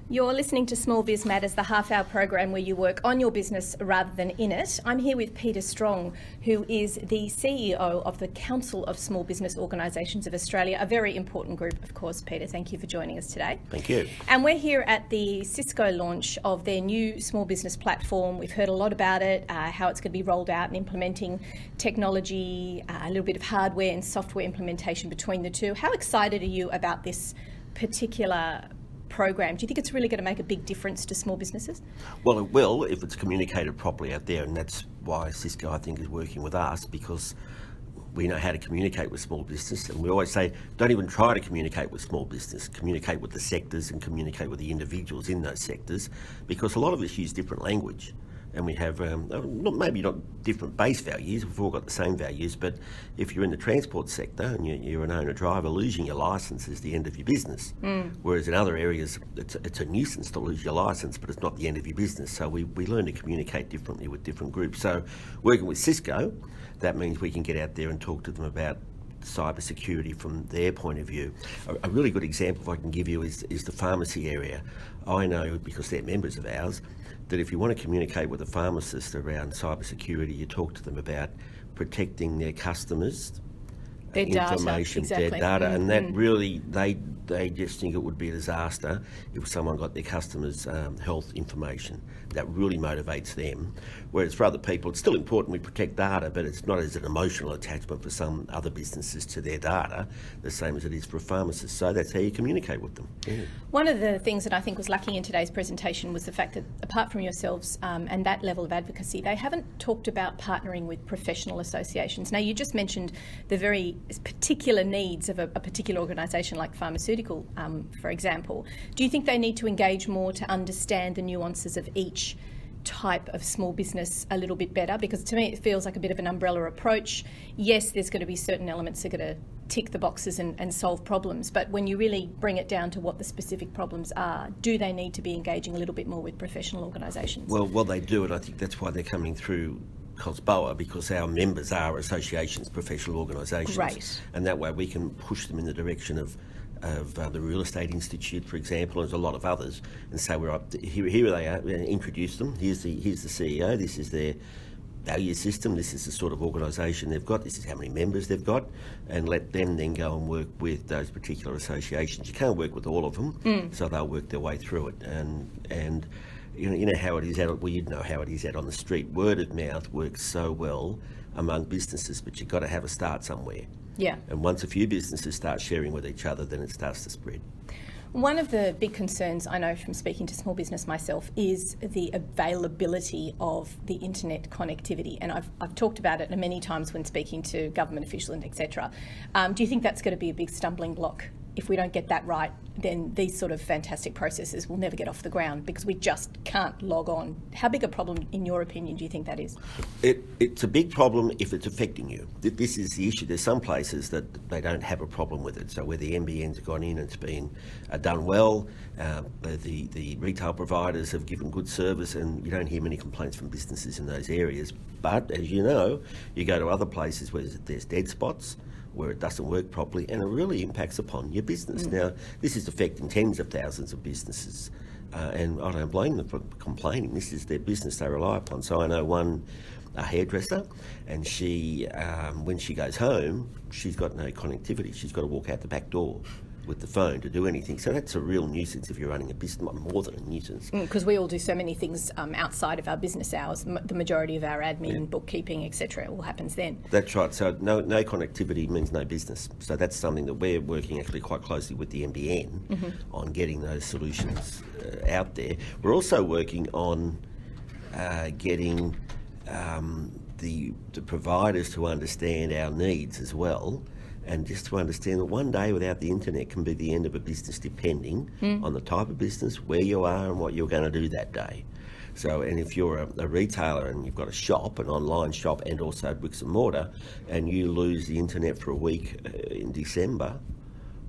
You're listening to Small Biz Matters, the half-hour program where you work on your business rather than in it. I'm here with Peter Strong, who is the CEO of the Council of Small Business Organisations of Australia, a very important group, of course. Peter, thank you for joining us today. Thank you. And we're here at the CISCO launch of their new small business platform. We've heard a lot about it, how it's going to be rolled out and implementing technology, a little bit of hardware and software implementation between the two. How excited are you about this particular program? Do you think it's really going to make a big difference to small businesses? Well, it will if it's communicated properly out there, and that's why CISCO, I think, is working with us, because we know how to communicate with small business, and we always say, don't even try to communicate with small business, communicate with the sectors and communicate with the individuals in those sectors, because a lot of us use different language. And we have, maybe not different base values, we've all got the same values, but if you're in the transport sector and you're an owner-driver, losing your licence is the end of your business. Whereas in other areas, it's a nuisance to lose your licence, but it's not the end of your business. So we learn to communicate differently with different groups. So working with CISCO, that means we can get out there and talk to them about cybersecurity from their point of view. A really good example, if I can give you, is the pharmacy area. I know, because they're members of ours, that if you want to communicate with a pharmacist around cybersecurity, you talk to them about protecting their customers' their information, data, exactly. their data, and that really, they just think it would be a disaster if someone got their customers' health information. That really motivates them. Whereas for other people, it's still important we protect data, but it's not as an emotional attachment for some other businesses to their data, the same as it is for a pharmacist. So that's how you communicate with them. Yeah. One of the things that I think was lacking in today's presentation was the fact that, apart from yourselves and that level of advocacy, they haven't talked about partnering with professional associations. Now, you just mentioned the very particular needs of a particular organisation like pharmaceutical, for example. Do you think they need to engage more to understand the nuances of each type of small business a little bit better? Because to me it feels like a bit of an umbrella approach. Yes, there's going to be certain elements that are going to tick the boxes and solve problems, but when you really bring it down to what the specific problems are, do they need to be engaging a little bit more with professional organisations? Well, they do, and I think that's why they're coming through COSBOA, because our members are associations, professional organisations. Right. And that way we can push them in the direction of the Real Estate Institute, for example, and there's a lot of others, and say, here they are, introduce them, here's the CEO, this is their value system, this is the sort of organisation they've got, this is how many members they've got, and let them then go and work with those particular associations. You can't work with all of them, so they'll work their way through it. And you know how it is out, well, you'd know how it is out on the street. Word of mouth works so well among businesses, but you've got to have a start somewhere. Yeah. And once a few businesses start sharing with each other, then it starts to spread. One of the big concerns I know from speaking to small business myself is the availability of the internet connectivity, and I've talked about it many times when speaking to government officials and etc. Do you think that's going to be a big stumbling block? If we don't get that right, then these sort of fantastic processes will never get off the ground because we just can't log on. How big a problem, in your opinion, do you think that is? It's a big problem if it's affecting you. This is the issue. There's some places that they don't have a problem with it. So where the NBN's have gone in, it's been done well. The retail providers have given good service, and you don't hear many complaints from businesses in those areas. But as you know, you go to other places where there's dead spots, where it doesn't work properly, and it really impacts upon your business. Now, this is affecting tens of thousands of businesses, and I don't blame them for complaining. This is their business they rely upon. So I know a hairdresser, and she, when she goes home, she's got no connectivity. She's got to walk out the back door with the phone to do anything. So that's a real nuisance if you're running a business, more than a nuisance. Because we all do so many things outside of our business hours. The majority of our admin, bookkeeping, etc. all happens then. That's right. So no connectivity means no business. So that's something that we're working actually quite closely with the NBN on getting those solutions out there. We're also working on getting the providers to understand our needs as well, and just to understand that one day without the internet can be the end of a business, depending on the type of business, where you are and what you're going to do that day. So, and if you're a retailer and you've got a shop, an online shop, and also bricks and mortar, and you lose the internet for a week in December,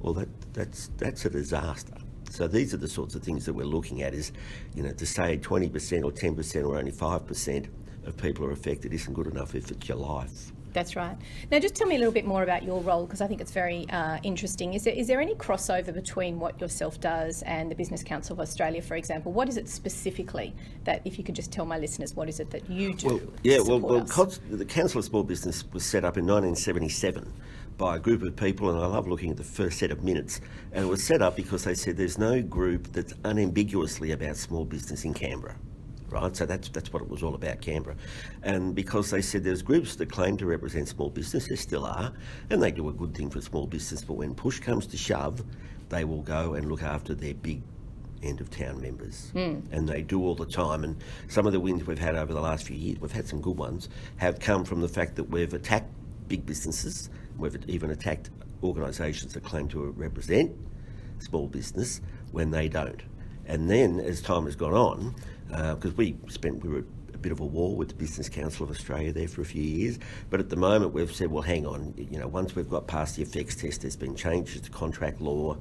well, that's a disaster. So these are the sorts of things that we're looking at, is, to say 20% or 10% or only 5% of people are affected isn't good enough if it's your life. That's right. Now, just tell me a little bit more about your role, because I think it's very interesting. Is there any crossover between what yourself does and the Business Council of Australia, for example? What is it specifically that, if you could just tell my listeners, what is it that you do? The Council of Small Business was set up in 1977 by a group of people, and I love looking at the first set of minutes, and it was set up because they said there's no group that's unambiguously about small business in Canberra. Right, so that's what it was all about, Canberra. And because they said there's groups that claim to represent small business, there still are, and they do a good thing for small business, but when push comes to shove, they will go and look after their big end-of-town members. And they do all the time. And some of the wins we've had over the last few years, we've had some good ones, have come from the fact that we've attacked big businesses, we've even attacked organisations that claim to represent small business when they don't. And then, as time has gone on, because we were a bit of a war with the Business Council of Australia there for a few years, but at the moment we've said, well, hang on, once we've got past the effects test, there's been changes to contract law.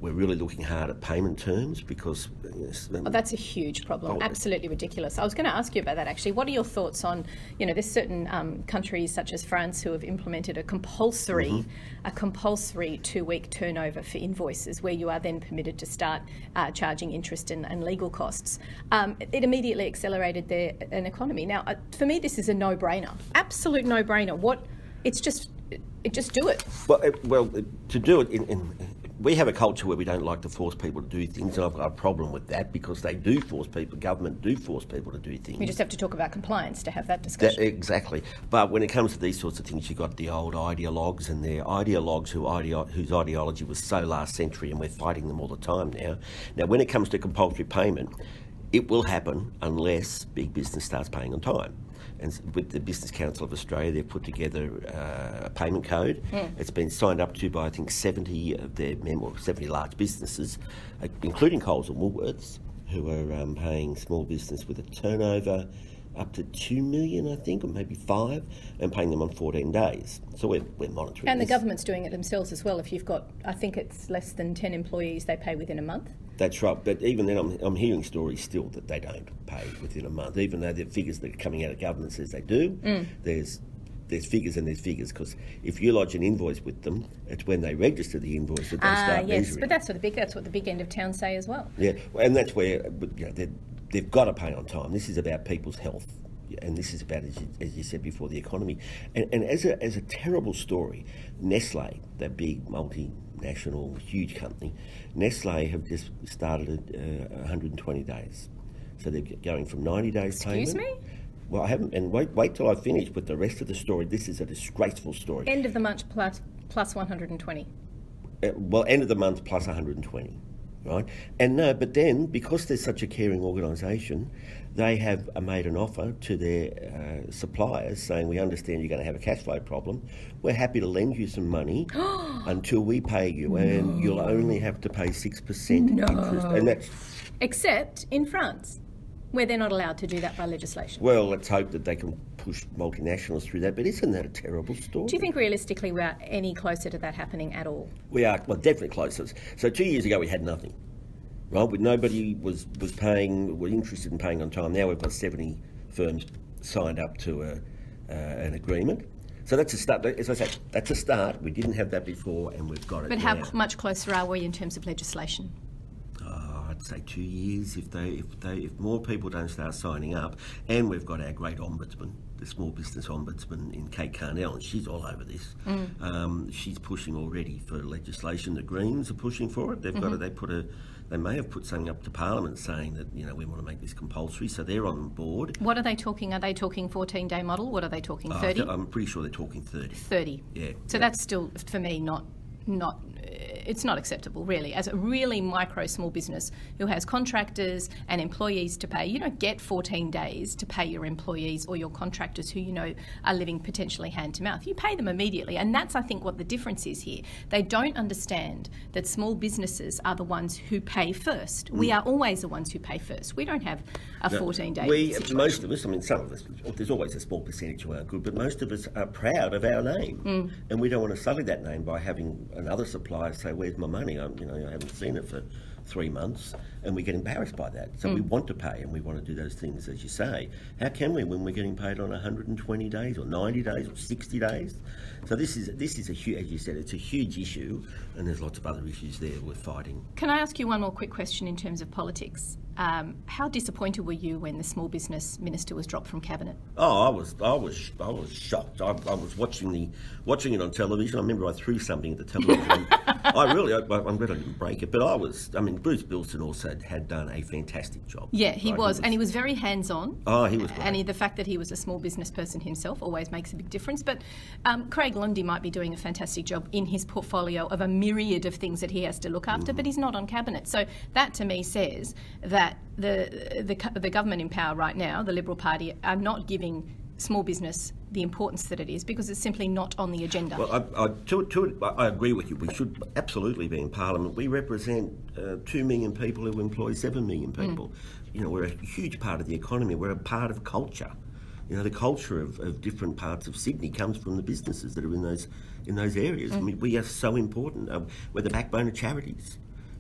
We're really looking hard at payment terms because... that's a huge problem. Absolutely ridiculous. I was going to ask you about that, actually. What are your thoughts on, there's certain countries such as France who have implemented a compulsory 2-week turnover for invoices, where you are then permitted to start charging interest and legal costs. It immediately accelerated an economy. Now, for me, this is a no-brainer. Absolute no-brainer. Just do it. Well, to do it we have a culture where we don't like to force people to do things, and I've got a problem with that because government do force people to do things. We just have to talk about compliance to have that discussion. Exactly. But when it comes to these sorts of things, you've got the old ideologues, and they're ideologues whose ideology was so last century, and we're fighting them all the time now. Now, when it comes to compulsory payment, it will happen unless big business starts paying on time. And with the Business Council of Australia, they've put together a payment code. It's been signed up to by, I think, 70 of their 70 large businesses, including Coles and Woolworths, who are paying small business with a turnover up to 2 million, I think, or maybe 5, and paying them on 14 days. So we're monitoring And this. The government's doing it themselves as well. If you've got, I think it's less than 10 employees, they pay within a month. That's right, but even then I'm hearing stories still that they don't pay within a month, even though the figures that are coming out of government says they do. There's figures and there's figures, because if you lodge an invoice with them, it's when they register the invoice that they start measuring. Yes, but that's what the big end of town say as well. Yeah, and that's where they've got to pay on time. This is about people's health, and this is about, as you said before, the economy. And as a terrible story, Nestle, that big multinational huge company, Nestle have just started at 120 days. So they're going from 90 days payment. Excuse me? Well, I haven't, and wait till I finish with the rest of the story. This is a disgraceful story. End of the month plus 120. End of the month plus 120, right? And no, but then, because they're such a caring organisation, they have made an offer to their suppliers saying, we understand you're going to have a cash flow problem. We're happy to lend you some money until we pay you, and you'll only have to pay 6% interest. And that's... Except in France, where they're not allowed to do that by legislation. Well, let's hope that they can push multinationals through that, but isn't that a terrible story? Do you think realistically we're any closer to that happening at all? We are, well, definitely closer. So 2 years ago we had nothing, right? Nobody was interested in paying on time. Now we've got 70 firms signed up to an agreement. So that's a start. As I say, that's a start. We didn't have that before, and we've got it now. But how much closer are we in terms of legislation? I'd say 2 years if more people don't start signing up. And we've got our great ombudsman, the small business ombudsman in Kate Carnell, and she's all over this. She's pushing already for legislation. The Greens are pushing for it. They may have put something up to Parliament saying that, we want to make this compulsory, so they're on board. What are they talking? Are they talking 14-day model? What are they talking, 30? I'm pretty sure they're talking 30. 30. Yeah. So that's still, for me, not it's not acceptable, really. As a really micro small business who has contractors and employees to pay, you don't get 14 days to pay your employees or your contractors who are living potentially hand to mouth. You pay them immediately, and that's, I think, what the difference is here. They don't understand that small businesses are the ones who pay first. We are always the ones who pay first. We don't have a 14-day situation. Most of us, some of us, there's always a small percentage who aren't good, but most of us are proud of our name, and we don't want to sully that name by having another supplier say, where's my money? I haven't seen it for 3 months, and we get embarrassed by that. So we want to pay, and we want to do those things, as you say. How can we when we're getting paid on 120 days or 90 days or 60 days? So this is a huge, as you said, it's a huge issue, and there's lots of other issues there we're fighting. Can I ask you one more quick question in terms of politics? How disappointed were you when the small business minister was dropped from cabinet? Oh, I was shocked. I was watching it on television. I remember I threw something at the television. I'm glad I didn't break it, but Bruce Bilston also had done a fantastic job. Yeah, he was, and he was very hands-on. Oh, he was great. And the fact that he was a small business person himself always makes a big difference. But Craig Lundy might be doing a fantastic job in his portfolio of a myriad of things that he has to look after, but he's not on cabinet. So that to me says that the government in power right now, the Liberal Party, are not giving small business the importance that it is because it's simply not on the agenda. Well, I agree with you. We should absolutely be in Parliament. We represent 2 million people who employ 7 million people. We're a huge part of the economy. We're a part of culture. The culture of different parts of Sydney comes from the businesses that are in those areas. I mean, we are so important. We're the backbone of charities.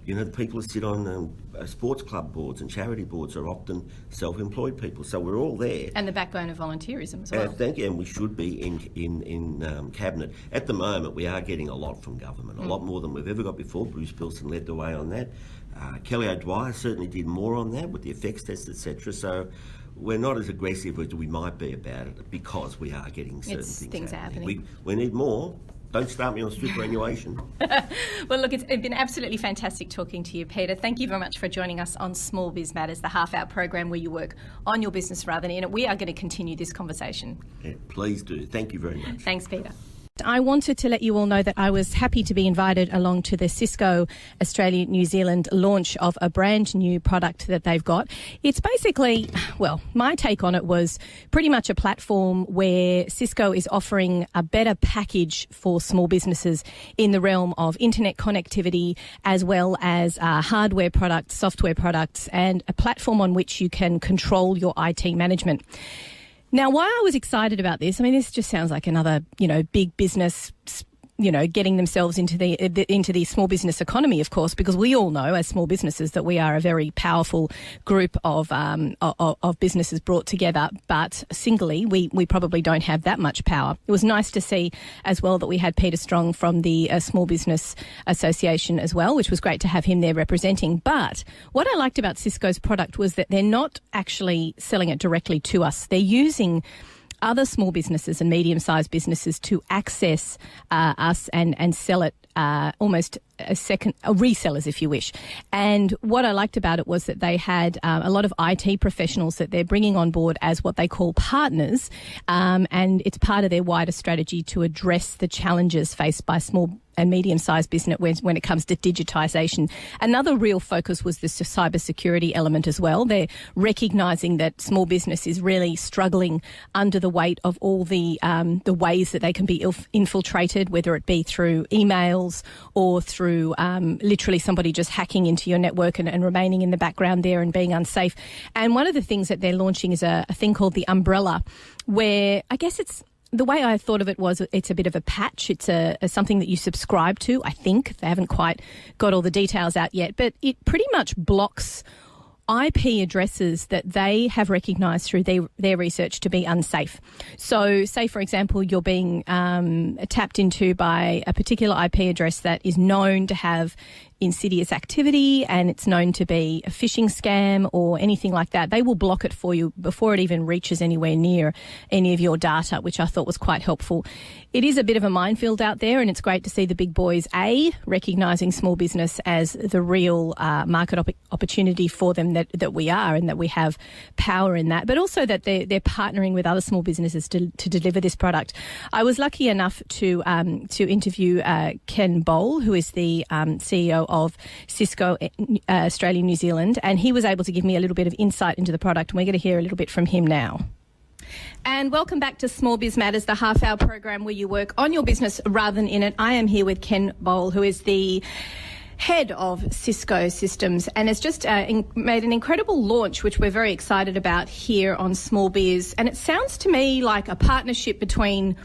The people who sit on sports club boards and charity boards are often self-employed people. So we're all there. And the backbone of volunteerism as well. Thank you. And we should be in cabinet. At the moment, we are getting a lot from government, a lot more than we've ever got before. Bruce Bilston led the way on that. Kelly O'Dwyer certainly did more on that with the effects test, etc. So we're not as aggressive as we might be about it because we are getting certain things happening. We need more. Don't start me on superannuation. Well, look, it's been absolutely fantastic talking to you, Peter. Thank you very much for joining us on Small Biz Matters, the half-hour program where you work on your business rather than in it. We are going to continue this conversation. Yeah, please do. Thank you very much. Thanks, Peter. I wanted to let you all know that I was happy to be invited along to the CISCO Australia New Zealand launch of a brand new product that they've got. It's basically, well, my take on it was pretty much a platform where CISCO is offering a better package for small businesses in the realm of internet connectivity as well as hardware products, software products, and a platform on which you can control your IT management. Now, why I was excited about this, this just sounds like another, big business, getting themselves into the small business economy, of course, because we all know as small businesses that we are a very powerful group of businesses brought together, but singly we probably don't have that much power. It was nice to see as well that we had Peter Strong from the Small Business Association as well, which was great to have him there representing. But what I liked about CISCO's product was that they're not actually selling it directly to us. They're using other small businesses and medium-sized businesses to access us and sell it almost resellers, if you wish. And what I liked about it was that they had a lot of IT professionals that they're bringing on board as what they call partners, and it's part of their wider strategy to address the challenges faced by small and medium-sized business when it comes to digitisation. Another real focus was the cybersecurity element as well. They're recognising that small business is really struggling under the weight of all the ways that they can be infiltrated, whether it be through emails or through literally somebody just hacking into your network and remaining in the background there and being unsafe. And one of the things that they're launching is a thing called the Umbrella, where I guess it's the way I thought of it was it's a bit of a patch. It's something that you subscribe to, I think. They haven't quite got all the details out yet, but it pretty much blocks IP addresses that they have recognised through their research to be unsafe. So say, for example, you're being tapped into by a particular IP address that is known to have insidious activity and it's known to be a phishing scam or anything like that. They will block it for you before it even reaches anywhere near any of your data, which I thought was quite helpful. It is a bit of a minefield out there, and it's great to see the big boys, recognising small business as the real market opportunity for them that we are, and that we have power in that, but also that they're partnering with other small businesses to deliver this product. I was lucky enough to interview Ken Bowl, who is the CEO of CISCO Australia New Zealand, and he was able to give me a little bit of insight into the product, and we're going to hear a little bit from him now. And welcome back to Small Biz Matters, the half-hour program where you work on your business rather than in it. I am here with Ken Bowl, who is the head of CISCO Systems, and has just made an incredible launch, which we're very excited about here on Small Biz. And it sounds to me like a partnership between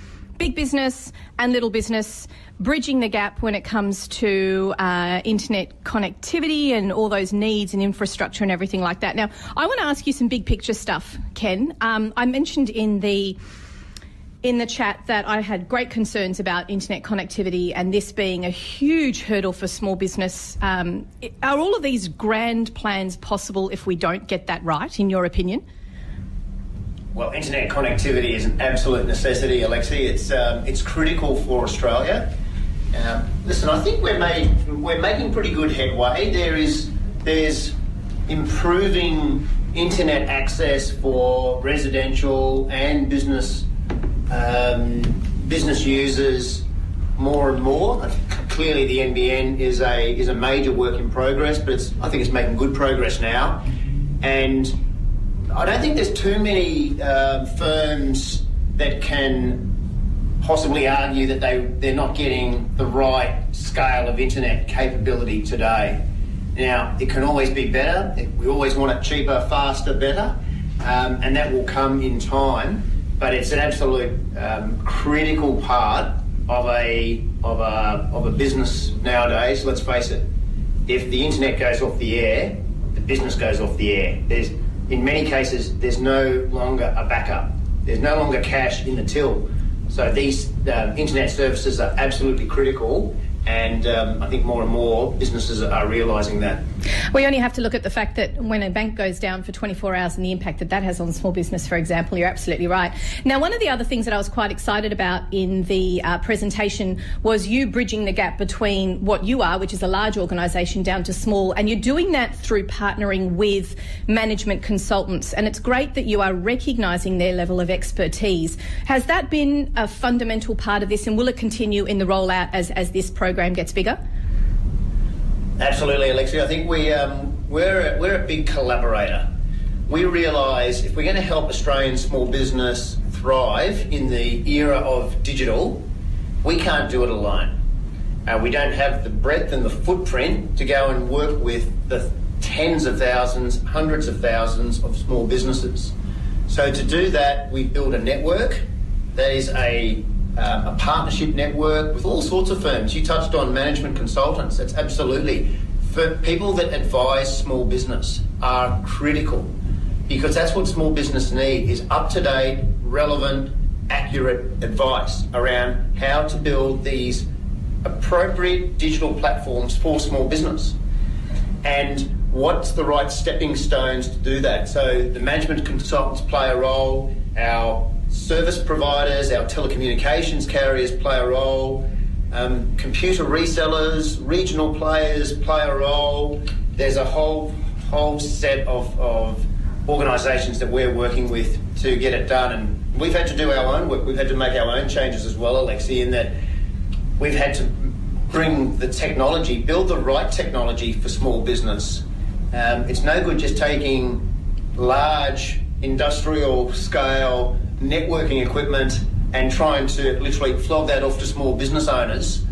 big business and little business, bridging the gap when it comes to internet connectivity and all those needs and infrastructure and everything like that. Now, I want to ask you some big picture stuff, Ken. I mentioned in the chat that I had great concerns about internet connectivity and this being a huge hurdle for small business. Are all of these grand plans possible if we don't get that right, in your opinion? Well, internet connectivity is an absolute necessity, Alexi. It's critical for Australia. Listen, I think we're making pretty good headway. There's improving internet access for residential and business users more and more. Clearly, the NBN is a major work in progress, but I think it's making good progress now. And I don't think there's too many firms that can possibly argue that they're not getting the right scale of internet capability today. Now, it can always be better. We always want it cheaper, faster, better, and that will come in time. But it's an absolute critical part of a business nowadays. Let's face it. If the internet goes off the air, the business goes off the air. In many cases, there's no longer a backup. There's no longer cash in the till. So these internet services are absolutely critical, and I think more and more businesses are realising that. We only have to look at the fact that when a bank goes down for 24 hours and the impact that has on small business, for example. You're absolutely right. Now, one of the other things that I was quite excited about in the presentation was you bridging the gap between what you are, which is a large organisation, down to small, and you're doing that through partnering with management consultants. And it's great that you are recognising their level of expertise. Has that been a fundamental part of this, and will it continue in the rollout as this program gets bigger? Absolutely, Alexi. I think we're a big collaborator. We realise if we're going to help Australian small business thrive in the era of digital, we can't do it alone. We don't have the breadth and the footprint to go and work with the tens of thousands, hundreds of thousands of small businesses. So to do that, we've built a network that is a partnership network with all sorts of firms. You touched on management consultants. That's absolutely. For people that advise small business are critical, because that's what small business need, is up-to-date, relevant, accurate advice around how to build these appropriate digital platforms for small business. And what's the right stepping stones to do that? So the management consultants play a role, our service providers, our telecommunications carriers play a role, computer resellers, regional players play a role. There's a whole set of organisations that we're working with to get it done, and we've had to do our own work. We've had to make our own changes as well, Alexi, in that we've had to bring the technology, build the right technology for small business. It's no good just taking large industrial scale networking equipment and trying to literally flog that off to small business owners.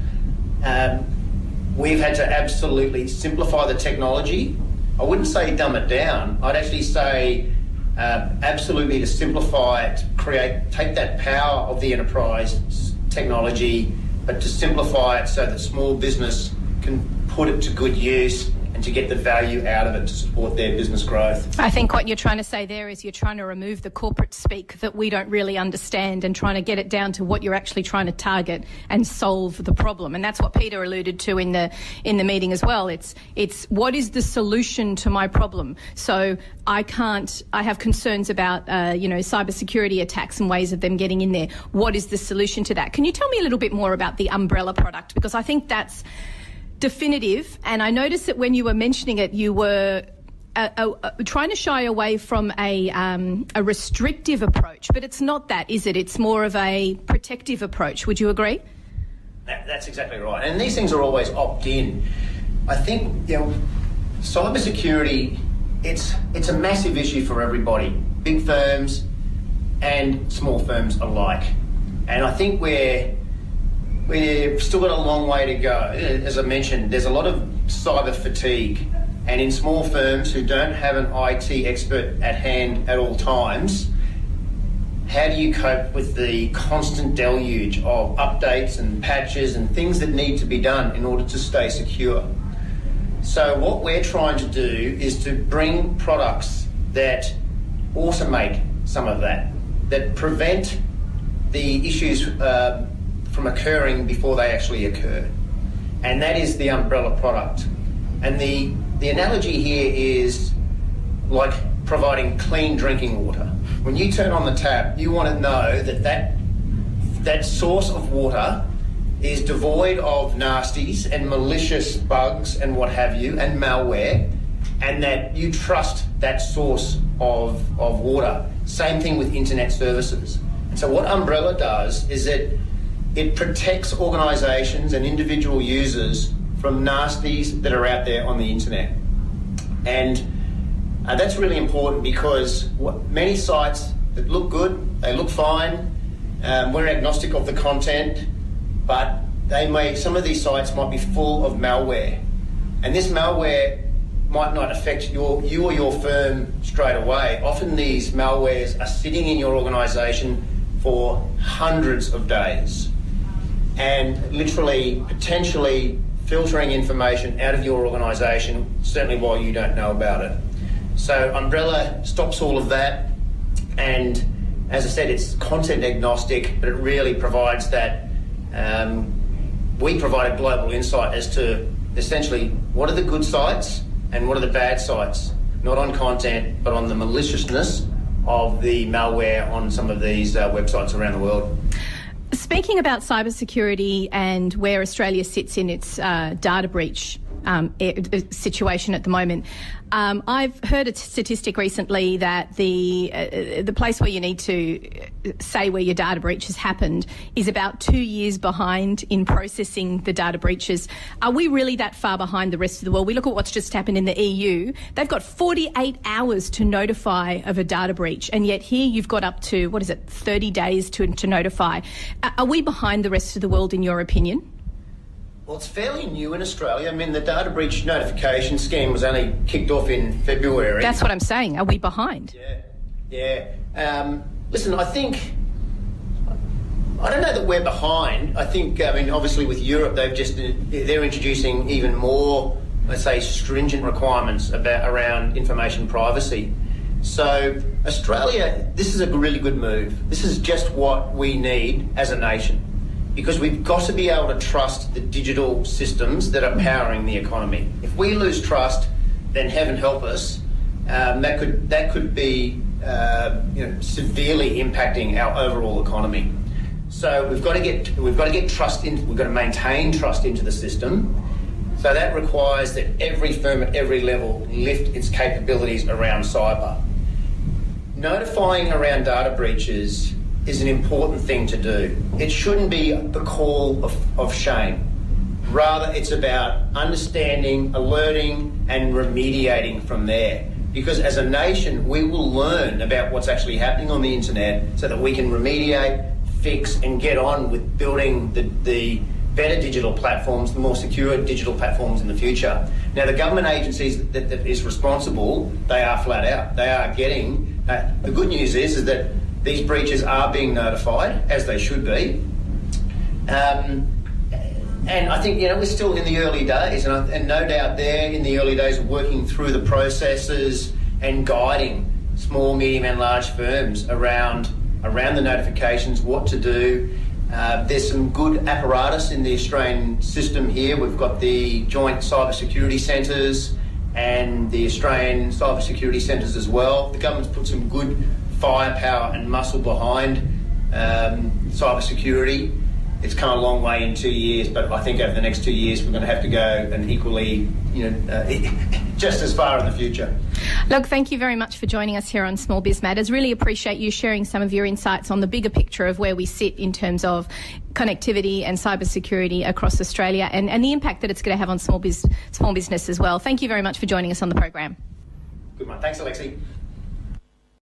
We've had to absolutely simplify the technology. I wouldn't say dumb it down. I'd actually say absolutely to simplify it, take that power of the enterprise technology, but to simplify it so that small business can put it to good use and to get the value out of it to support their business growth. I think what you're trying to say there is you're trying to remove the corporate speak that we don't really understand and trying to get it down to what you're actually trying to target and solve the problem. And that's what Peter alluded to in the meeting as well. It's what is the solution to my problem? So I have concerns about cybersecurity attacks and ways of them getting in there. What is the solution to that? Can you tell me a little bit more about the umbrella product? Because I think that's definitive, and I noticed that when you were mentioning it, you were trying to shy away from a restrictive approach, but it's not that, is it? It's more of a protective approach. Would you agree? That's exactly right. And these things are always opt-in. I think cybersecurity, it's a massive issue for everybody, big firms and small firms alike. And I think we've still got a long way to go. As I mentioned, there's a lot of cyber fatigue, and in small firms who don't have an IT expert at hand at all times, how do you cope with the constant deluge of updates and patches and things that need to be done in order to stay secure? So what we're trying to do is to bring products that automate some of that prevent the issues from occurring before they actually occur. And that is the umbrella product. And the analogy here is like providing clean drinking water. When you turn on the tap, you want to know that source of water is devoid of nasties and malicious bugs and what have you, and malware, and that you trust that source of water. Same thing with internet services. And so what Umbrella does is that it protects organisations and individual users from nasties that are out there on the internet. And that's really important because many sites that look good, they look fine, we're agnostic of the content, but some of these sites might be full of malware. And this malware might not affect you or your firm straight away. Often these malwares are sitting in your organisation for hundreds of days and literally potentially filtering information out of your organisation, certainly while you don't know about it. So Umbrella stops all of that, and as I said, it's content agnostic, but it really provides that we provide a global insight as to essentially what are the good sites and what are the bad sites, not on content, but on the maliciousness of the malware on some of these websites around the world. Speaking about cybersecurity and where Australia sits in its data breach situation at the moment, I've heard a statistic recently that the place where you need to say where your data breach has happened is about 2 years behind in processing the data breaches. Are we really that far behind the rest of the world? We look at what's just happened in the EU. They've got 48 hours to notify of a data breach, and yet here you've got up to, 30 days to notify. Are we behind the rest of the world in your opinion? Well, it's fairly new in Australia. I mean, the data breach notification scheme was only kicked off in February. That's what I'm saying. Are we behind? Yeah. Listen, I don't know that we're behind. I think, obviously with Europe, they're introducing even more, let's say, stringent requirements around information privacy. So Australia, this is a really good move. This is just what we need as a nation, because we've got to be able to trust the digital systems that are powering the economy. If we lose trust, then heaven help us, that could be severely impacting our overall economy. So we've got to get trust in. We've got to maintain trust into the system. So that requires that every firm at every level lift its capabilities around cyber. Notifying around data breaches is an important thing to do. It shouldn't be the call of shame. Rather, it's about understanding, alerting, and remediating from there. Because as a nation, we will learn about what's actually happening on the internet so that we can remediate, fix, and get on with building the better digital platforms, the more secure digital platforms in the future. Now, the government agencies that is responsible, they are flat out. They are getting... the good news is that these breaches are being notified, as they should be. And I think, we're still in the early days, and no doubt they're in the early days of working through the processes and guiding small, medium and large firms around the notifications, what to do. There's some good apparatus in the Australian system here. We've got the joint cybersecurity centres and the Australian cybersecurity centres as well. The government's put some good firepower and muscle behind cybersecurity. It's come a long way in 2 years, but I think over the next 2 years we're going to have to go and equally, just as far in the future. Look, thank you very much for joining us here on Small Biz Matters. Really appreciate you sharing some of your insights on the bigger picture of where we sit in terms of connectivity and cybersecurity across Australia and the impact that it's going to have on small business as well. Thank you very much for joining us on the program. Good one. Thanks, Alexi.